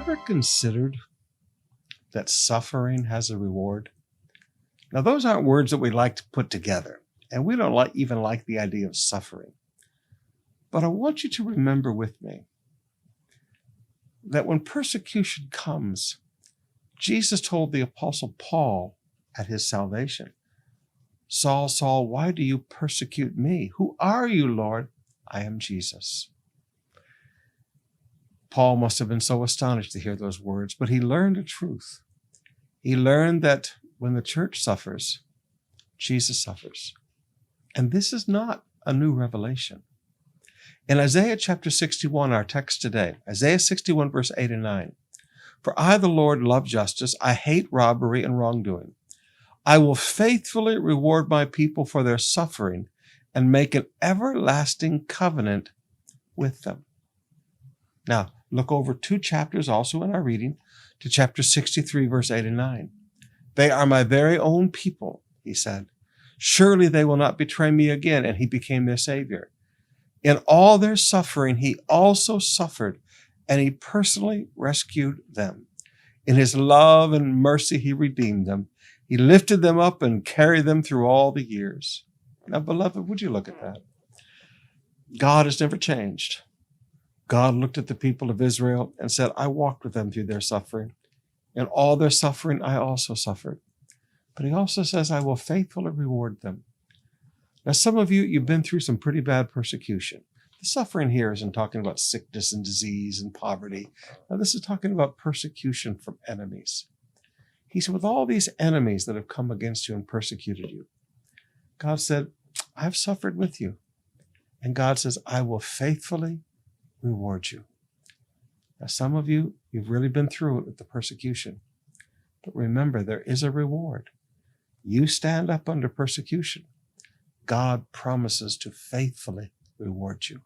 ever considered that suffering has a reward? Now, those aren't words that we like to put together, and we don't even like the idea of suffering. But I want you to remember with me that when persecution comes, Jesus told the Apostle Paul at his salvation, "Saul, Saul, why do you persecute me? Who are you, Lord?" "I am Jesus." Paul must have been so astonished to hear those words, but he learned a truth. He learned that when the church suffers, Jesus suffers. And this is not a new revelation. In Isaiah chapter 61, our text today, Isaiah 61, verse 8 and 9, "For I, the Lord, love justice. I hate robbery and wrongdoing. I will faithfully reward my people for their suffering and make an everlasting covenant with them." Now, look over 2 chapters also in our reading to chapter 63, verse 8 and 9. "They are my very own people," he said. "Surely they will not betray me again." And he became their Savior. In all their suffering, he also suffered, and he personally rescued them. In his love and mercy, he redeemed them. He lifted them up and carried them through all the years. Now, beloved, would you look at that? God has never changed. God looked at the people of Israel and said, "I walked with them through their suffering. In all their suffering, I also suffered." But he also says, "I will faithfully reward them." Now, some of you've been through some pretty bad persecution. The suffering here isn't talking about sickness and disease and poverty. Now, this is talking about persecution from enemies. He said, with all these enemies that have come against you and persecuted you, God said, "I've suffered with you." And God says, "I will faithfully reward you." Now, some of you've really been through it with the persecution. But remember, there is a reward. You stand up under persecution, God promises to faithfully reward you.